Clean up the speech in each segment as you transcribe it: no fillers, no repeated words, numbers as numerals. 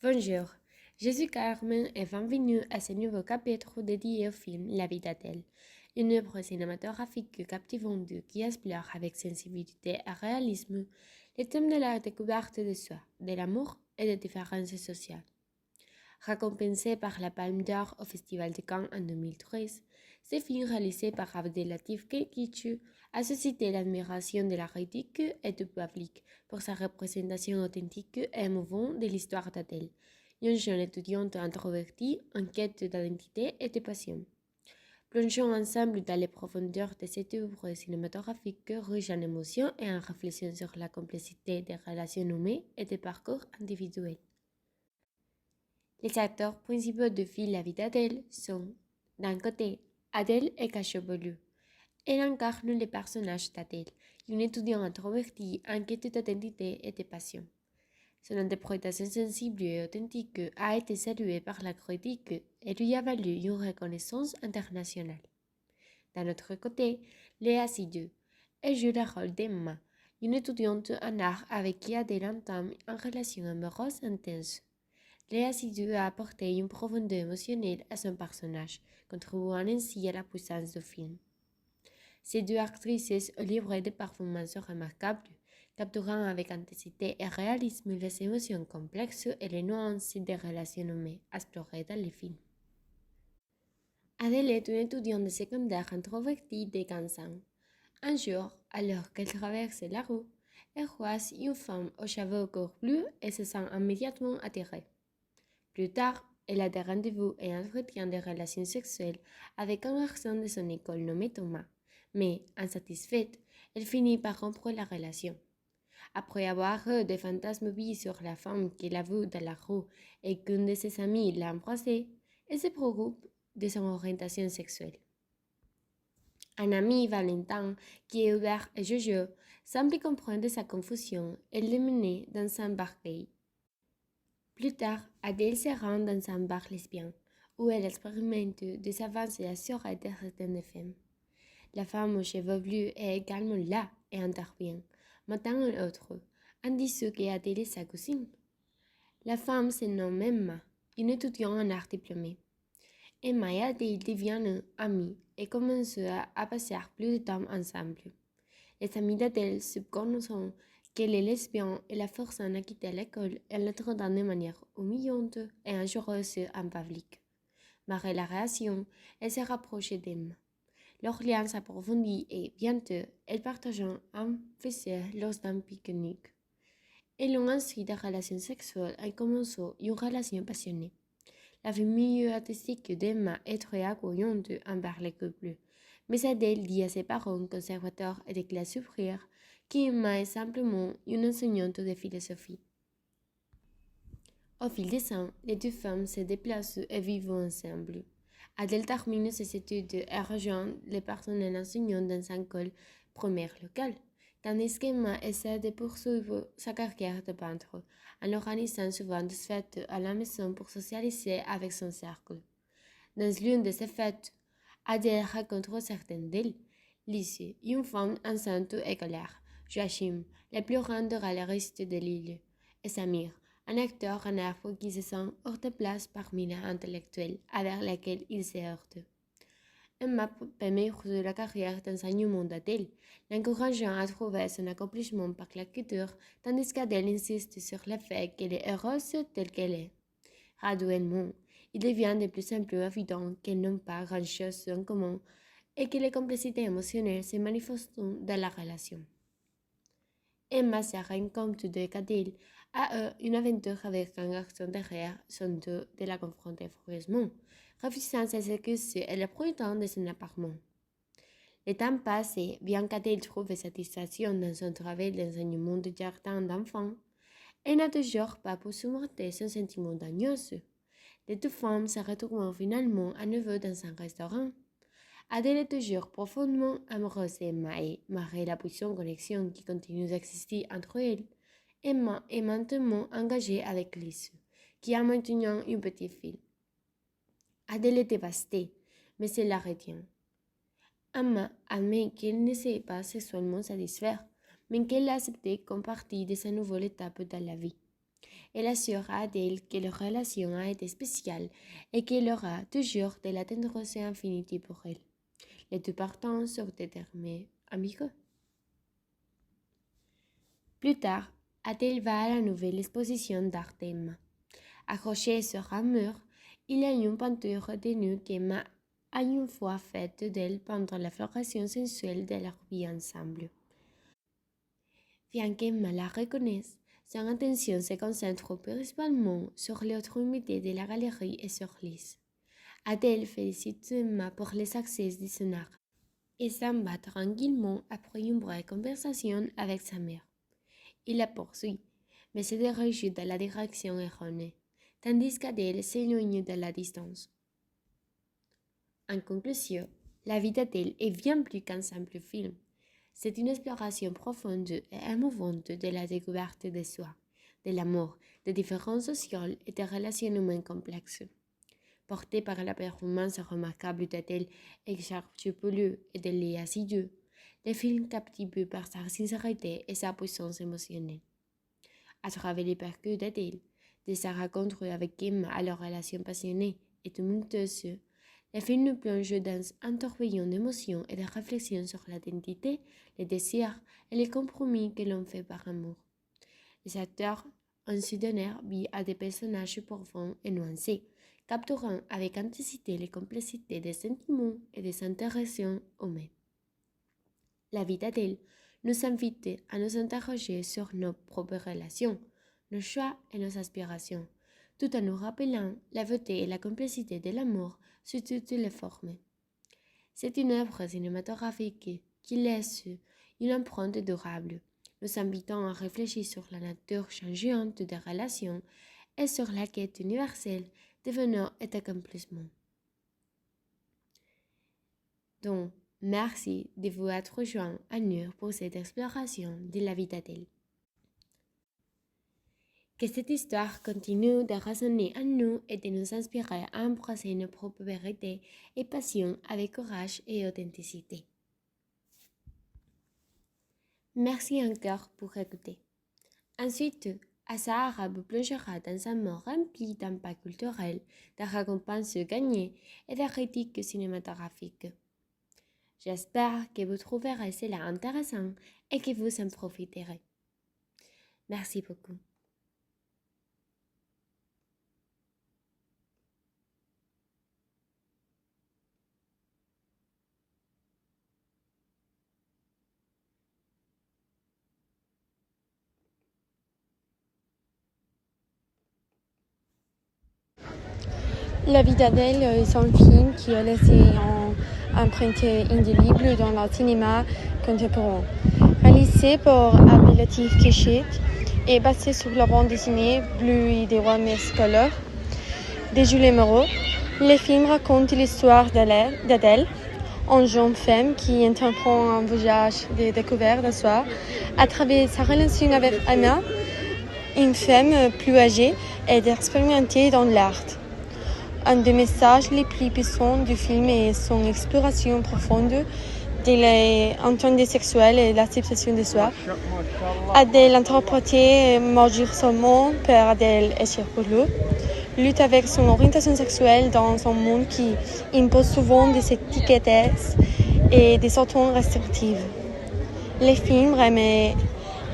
Bonjour, je suis Carmen et bienvenue à ce nouveau chapitre dédié au film La vie d'Adèle, une œuvre cinématographique captivante qui explore avec sensibilité et réalisme les thèmes de la découverte de soi, de l'amour et des différences sociales. Récompensé par la Palme d'Or au Festival de Cannes en 2013, ce film réalisé par Abdelatif Kekichu a suscité l'admiration de la critique et du public pour sa représentation authentique et émouvante de l'histoire d'Adèle, une jeune étudiante introvertie en quête d'identité et de passion. Plongeons ensemble dans les profondeurs de cette œuvre cinématographique riche en émotions et en réflexion sur la complexité des relations humaines et des parcours individuels. Les acteurs principaux de film La vie d'Adèle sont, d'un côté, Adèle Ekachobolu. Elle incarne le personnage d'Adèle, une étudiante introvertie en quête d'identité et de passion. Son interprétation sensible et authentique a été saluée par la critique et lui a valu une reconnaissance internationale. D'un autre côté, Léa Seydoux. Elle joue le rôle d'Emma, une étudiante en art avec qui Adèle entame une relation amoureuse intense. Léa Seydoux a apporté une profondeur émotionnelle à son personnage, contribuant ainsi à la puissance du film. Ces deux actrices ont livré des performances remarquables, capturant avec intensité et réalisme les émotions complexes et les nuances des relations humaines explorées dans le film. Adèle est une étudiante de secondaire introvertie de 15 ans. Un jour, alors qu'elle traverse la rue, elle croise une femme aux cheveux courts bleus et se sent immédiatement attirée. Plus tard, elle a des rendez-vous et entretient des relations sexuelles avec un garçon de son école nommé Thomas. Mais, insatisfaite, elle finit par rompre la relation. Après avoir eu des fantasmes vus sur la femme qu'elle a vue dans la rue et qu'une de ses amies l'a embrassée, elle se préoccupe de son orientation sexuelle. Un ami, Valentin, qui est ouvert et joyeux, semble comprendre sa confusion et le mener dans un bar gay. Plus tard, Adèle se rend dans un bar lesbien, où elle expérimente des avancées assurées de certaines femmes. La femme aux cheveux bleus est également là et intervient, mettant un autre, indice qu'Adèle est sa cousine. La femme se nomme Emma, une étudiante en art diplômée. Emma et Adèle deviennent amies et commencent à passer plus de temps ensemble. Les amis d'Adèle subconscients qu'elle est lesbienne et la forcent à quitter l'école en la traitant de manière humiliante et injurieuse en public. Malgré la réaction, elle se rapproche d'Emma. Leur lien s'approfondit et bientôt, elles partagent un plaisir lors d'un pique-nique. Elles ont ensuite des relations sexuelles en commençant une relation passionnée. La famille artistique d'Emma est très accueillante envers les couples, mais Adèle dit à ses parents conservateurs et des classes ouvrières qu'Emma est simplement une enseignante de philosophie. Au fil des ans, les deux femmes se déplacent et vivent ensemble. Adèle termine ses études et rejoint le personnel enseignant dans un école primaire locale, tandis qu'Emma essaie de poursuivre sa carrière de peintre en organisant souvent des fêtes à la maison pour socialiser avec son cercle. Dans l'une de ces fêtes, Adèle rencontre certaines d'elles, Lizzie, une femme enceinte et colère, Joachim, le plus grand galeriste de l'île, et Samir, un acteur en herbe qui se sent hors de place parmi les intellectuels avec lesquels il se heurte. Emma permet la carrière d'enseignement d'Adèle, l'encourageant à trouver son accomplissement par l'écriture, tandis qu'Adèle insiste sur le fait qu'elle est heureuse telle qu'elle est. Graduellement, il devient de plus en plus évident qu'elles n'ont pas grand-chose en commun et que les complexités émotionnelles se manifestent dans la relation. Emma se rend compte de qu'Adèle a eu une aventure avec un garçon derrière son dos de la confronter furieusement, refusant ses excuses et le projetant de son appartement. Le temps passe et, bien qu'Adèle trouve satisfaction dans son travail d'enseignement de jardin d'enfants, elle n'a toujours pas pu surmonter son sentiment d'agneuse. Les deux femmes se retrouvent finalement à nouveau dans un restaurant. Adèle est toujours profondément amoureuse d'Emma et, malgré la puissante connexion qui continue d'exister entre elles, Emma est maintenant engagée avec Liz, qui a maintenant une petite fille. Adèle est dévastée, mais elle la retient. Emma admet qu'elle ne sait pas sexuellement satisfaire, mais qu'elle l'a accepté comme partie de sa nouvelle étape dans la vie. Elle assure à Adèle que leur relation a été spéciale et qu'elle aura toujours de la tendresse et infinité pour elle. Les deux partants sont déterminés amicaux. Plus tard, Adèle va à la nouvelle exposition d'art d'Emma. Accrochée sur un mur, il y a une peinture de nu qu'Emma a une fois faite d'elle pendant la floraison sensuelle de leur vie ensemble. Bien qu'Emma la reconnaisse, son attention se concentre principalement sur l'autre unité de la galerie et sur Lise. Adèle félicite Emma pour les succès de son art et s'en va tranquillement après une brève conversation avec sa mère. Il la poursuit, mais se dirige dans la direction erronée, tandis qu'Adèle s'éloigne de la distance. En conclusion, la vie d'Adèle est bien plus qu'un simple film. C'est une exploration profonde et émouvante de la découverte de soi, de l'amour, des différences sociales et des relations humaines complexes. Portée par la performance remarquable d'Adèle Exarchopoulos et de Léa Seydoux, le film captive par sa sincérité et sa puissance émotionnelle. À travers les parcours d'Adèle, de sa rencontre avec Emma à leur relation passionnée et tumultueuse, le film nous plonge dans un tourbillon d'émotions et de réflexions sur l'identité, les désirs et les compromis que l'on fait par amour. Les acteurs ont su donner vie à des personnages profonds et nuancés, capturant avec intensité les complexités des sentiments et des interactions humaines. La vie d'Adèle nous invite à nous interroger sur nos propres relations, nos choix et nos aspirations, tout en nous rappelant la beauté et la complexité de l'amour sous toutes les formes. C'est une œuvre cinématographique qui laisse une empreinte durable, nous invitant à réfléchir sur la nature changeante des relations et sur la quête universelle de bonheur et d'accomplissement. Donc, merci de vous être rejoint à nous pour cette exploration de la vie d'Adèle. Que cette histoire continue de résonner en nous et de nous inspirer à embrasser nos propres vérités et passions avec courage et authenticité. Merci encore pour écouter. Ensuite, Asahara vous plongera dans un monde rempli d'impact culturel, de récompenses gagnées et de critiques cinématographiques. J'espère que vous trouverez cela intéressant et que vous en profiterez. Merci beaucoup. La vie d'Adèle est un film qui a laissé une empreinte indélébile dans le cinéma contemporain. Réalisé par Abdelatif Kechiet et basé sur la bande dessinée Bleu et des Rois Mescolores de Julie Moreau, le film raconte l'histoire d'Adèle, une jeune femme qui entreprend un voyage de découverte de soi à travers sa relation avec Emma, une femme plus âgée et expérimentée dans l'art. Un des messages les plus puissants du film est son exploration profonde de l'entendement sexuel et l'acceptation de soi. Adèle, interprétée magistralement par Adèle Exarchopoulos, lutte avec son orientation sexuelle dans un monde qui impose souvent des étiquettes et des attentes restrictives. Le film remet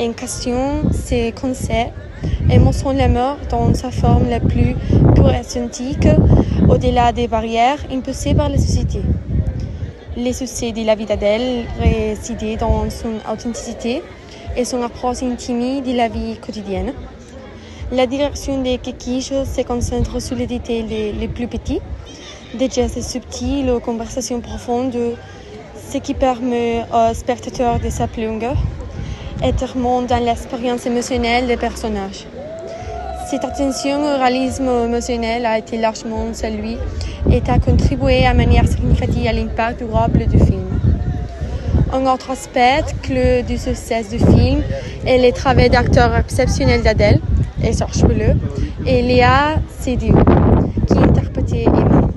en question ces concepts et montre l'amour dans sa forme la plus pure et authentique, au-delà des barrières imposées par la société. Le succès de la vie d'Adèle résidait dans son authenticité et son approche intime de la vie quotidienne. La direction des Kekish se concentre sur les détails les plus petits, des gestes subtils aux conversations profondes, ce qui permet aux spectateurs de s'appuyer étroitement dans l'expérience émotionnelle des personnages. Cette attention au réalisme émotionnel a été largement saluée et a contribué à manière significative à l'impact durable du film. Un autre aspect clé du succès du film est le travail d'acteurs exceptionnels d'Adèle Exarchopoulos et Léa Seydoux, qui interprétait Emma.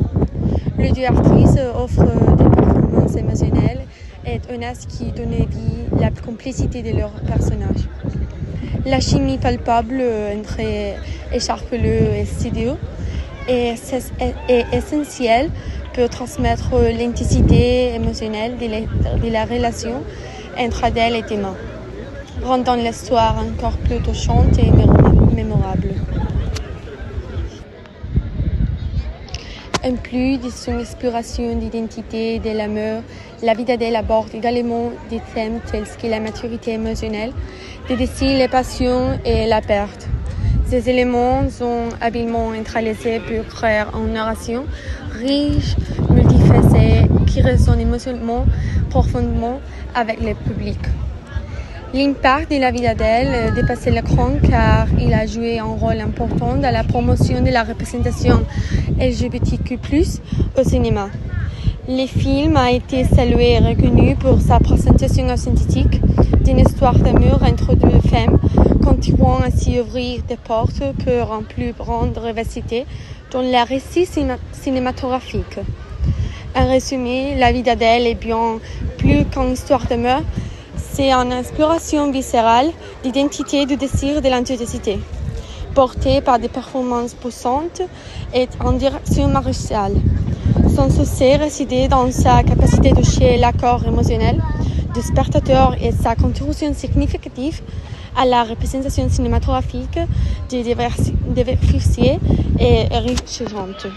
Les deux actrices offrent des performances émotionnelles et honnêtes qui donnent vie à la complicité de leurs personnages. La chimie palpable entre Écharpeleux et Studio est essentielle pour transmettre l'intensité émotionnelle de la relation entre Adèle et Thomas, rendant l'histoire encore plus touchante et mémorable. En plus de son exploration d'identité et de l'amour, La vie d'Adèle aborde également des thèmes tels que la maturité émotionnelle, le désir, les passions et la perte. Ces éléments sont habilement entrelacés pour créer une narration riche, multifacée, qui résonne émotionnellement profondément avec le public. L'impact de La vie d'Adèle dépasse l'écran car il a joué un rôle important dans la promotion de la représentation LGBTQ+, au cinéma. Le film a été salué et reconnu pour sa présentation synthétique d'une histoire d'amour entre deux femmes, continuant à s'y ouvrir des portes pour une plus grande diversité dans le récit cinématographique. En résumé, La vie d'Adèle est bien plus qu'une histoire d'amour. C'est une exploration viscérale d'identité, du désir et de l'authenticité, portée par des performances puissantes et en direction martiale. Son succès résidait dans sa capacité de toucher l'accord émotionnel du spectateur et sa contribution significative à la représentation cinématographique diversifiée et enrichissante.